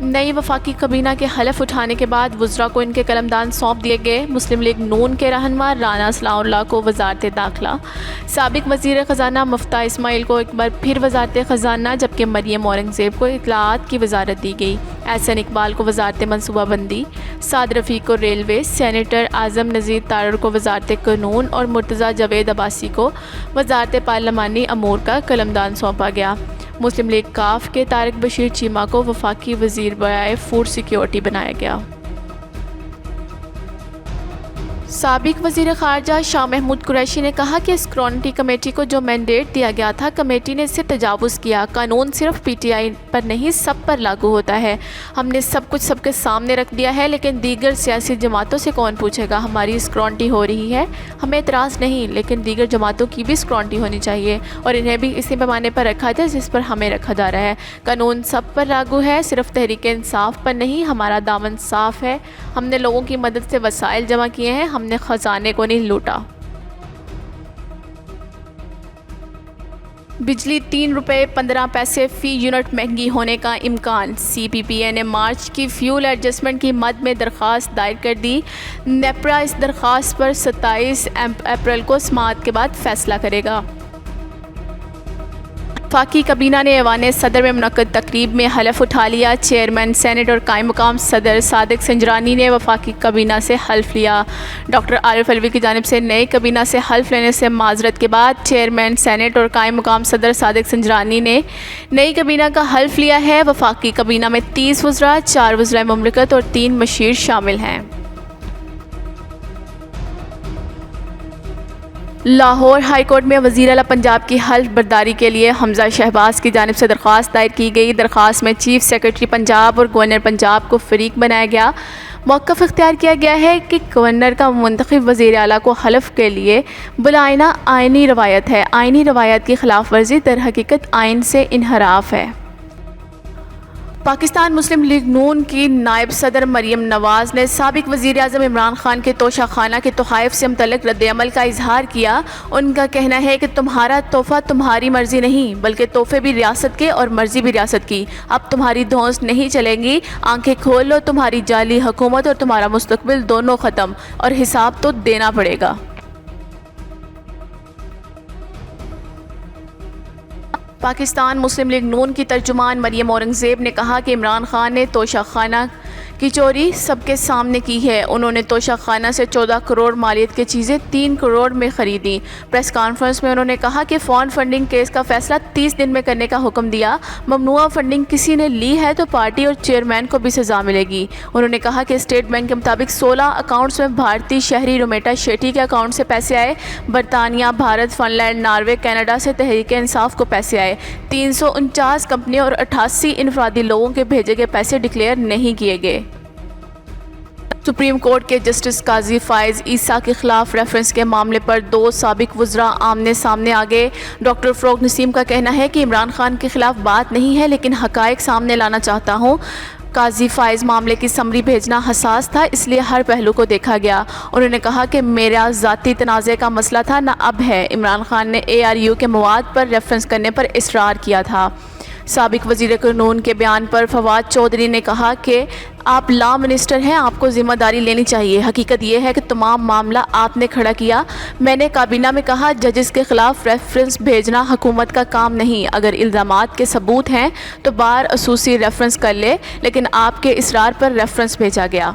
نئی وفاقی کابینہ کے حلف اٹھانے کے بعد وزراء کو ان کے قلمدان سونپ دیے گئے۔ مسلم لیگ نون کے رہنما رانا ثناء اللہ کو وزارت داخلہ، سابق وزیر خزانہ مفتاح اسماعیل کو ایک بار پھر وزارت خزانہ، جبکہ مریم اورنگزیب کو اطلاعات کی وزارت دی گئی۔ احسن اقبال کو وزارت منصوبہ بندی، سعد رفیق کو ریلوے، سینیٹر اعظم نذیر تارڑ کو وزارت قانون اور مرتضیٰ جاوید عباسی کو وزارت پارلیمانی امور کا قلمدان سونپا گیا۔ مسلم لیگ کاف کے طارق بشیر چیمہ کو وفاقی وزیر برائے فوڈ سیکیورٹی بنایا گیا۔ سابق وزیر خارجہ شاہ محمود قریشی نے کہا کہ اسکروٹنی کمیٹی کو جو مینڈیٹ دیا گیا تھا، کمیٹی نے اس سے تجاوز کیا۔ قانون صرف پی ٹی آئی پر نہیں، سب پر لاگو ہوتا ہے۔ ہم نے سب کچھ سب کے سامنے رکھ دیا ہے، لیکن دیگر سیاسی جماعتوں سے کون پوچھے گا؟ ہماری اسکروٹنی ہو رہی ہے، ہمیں اعتراض نہیں، لیکن دیگر جماعتوں کی بھی اسکروٹنی ہونی چاہیے اور انہیں بھی اسی پیمانے پر رکھا جائے جس پر ہمیں رکھا جا رہا ہے۔ قانون سب پر لاگو ہے، صرف تحریک انصاف پر نہیں۔ ہمارا دامن صاف ہے، ہم نے لوگوں کی مدد سے وسائل جمع کیے ہیں، ہم نے خزانے کو نہیں لوٹا۔ بجلی 3 روپے 15 پیسے فی یونٹ مہنگی ہونے کا امکان۔ سی پی پی اے نے مارچ کی فیول ایڈجسٹمنٹ کی مد میں درخواست دائر کر دی۔ نیپرا اس درخواست پر 27 اپریل کو سماعت کے بعد فیصلہ کرے گا۔ وفاقی کابینہ نے ایوان صدر میں منعقد تقریب میں حلف اٹھا لیا۔ چیئرمین سینیٹ اور قائم مقام صدر صادق سنجرانی نے وفاقی کابینہ سے حلف لیا۔ ڈاکٹر عارف علوی کی جانب سے نئی کابینہ سے حلف لینے سے معذرت کے بعد چیئرمین سینیٹ اور قائم مقام صدر صادق سنجرانی نے نئی کابینہ کا حلف لیا ہے۔ وفاقی کابینہ میں 30 وزراء، 4 وزرائے مملکت اور 3 مشیر شامل ہیں۔ لاہور ہائی کورٹ میں وزیر اعلیٰ پنجاب کی حلف برداری کے لیے حمزہ شہباز کی جانب سے درخواست دائر کی گئی۔ درخواست میں چیف سیکرٹری پنجاب اور گورنر پنجاب کو فریق بنایا گیا۔ موقف اختیار کیا گیا ہے کہ گورنر کا منتخب وزیر اعلیٰ کو حلف کے لیے بلانا آئینی روایت ہے۔ آئینی روایت کی خلاف ورزی در حقیقت آئین سے انحراف ہے۔ پاکستان مسلم لیگ نون کی نائب صدر مریم نواز نے سابق وزیر اعظم عمران خان کے توشہ خانہ کے تحائف سے متعلق رد عمل کا اظہار کیا۔ ان کا کہنا ہے کہ تمہارا تحفہ تمہاری مرضی نہیں، بلکہ تحفے بھی ریاست کے اور مرضی بھی ریاست کی۔ اب تمہاری دھونس نہیں چلیں گی، آنکھیں کھول لو، تمہاری جعلی حکومت اور تمہارا مستقبل دونوں ختم، اور حساب تو دینا پڑے گا۔ پاکستان مسلم لیگ نون کی ترجمان مریم اورنگزیب نے کہا کہ عمران خان نے توشہ خانہ کی چوری سب کے سامنے کی ہے۔ انہوں نے توشہ خانہ سے 14 کروڑ مالیت کی چیزیں 3 کروڑ میں خریدیں۔ پریس کانفرنس میں انہوں نے کہا کہ فون فنڈنگ کیس کا فیصلہ 30 دن میں کرنے کا حکم دیا۔ ممنوعہ فنڈنگ کسی نے لی ہے تو پارٹی اور چیئرمین کو بھی سزا ملے گی۔ انہوں نے کہا کہ اسٹیٹ بینک کے مطابق 16 اکاؤنٹس میں بھارتی شہری رومیٹا شیٹی کے اکاؤنٹ سے پیسے آئے۔ برطانیہ، Bharat, Finland, Norway, Canada سے تحریک انصاف کو پیسے آئے۔ 349 کمپنیوں اور 88 انفرادی لوگوں کے بھیجے گئے پیسے ڈکلیئر نہیں کیے گئے۔ سپریم کورٹ کے جسٹس قاضی فائز عیسیٰ کے خلاف ریفرنس کے معاملے پر 2 سابق وزراء آمنے سامنے آ گئے۔ ڈاکٹر فروغ نسیم کا کہنا ہے کہ عمران خان کے خلاف بات نہیں ہے، لیکن حقائق سامنے لانا چاہتا ہوں۔ قاضی فائز معاملے کی سمری بھیجنا حساس تھا، اس لیے ہر پہلو کو دیکھا گیا۔ انہوں نے کہا کہ میرا ذاتی تنازع کا مسئلہ تھا، نہ اب ہے۔ عمران خان نے ARU کے مواد پر ریفرنس کرنے پر اصرار کیا تھا۔ سابق وزیر قانون کے بیان پر فواد چودھری نے کہا کہ آپ لا منسٹر ہیں، آپ کو ذمہ داری لینی چاہیے۔ حقیقت یہ ہے کہ تمام معاملہ آپ نے کھڑا کیا۔ میں نے کابینہ میں کہا ججز کے خلاف ریفرنس بھیجنا حکومت کا کام نہیں، اگر الزامات کے ثبوت ہیں تو بار خصوصی ریفرنس کر لے، لیکن آپ کے اصرار پر ریفرنس بھیجا گیا۔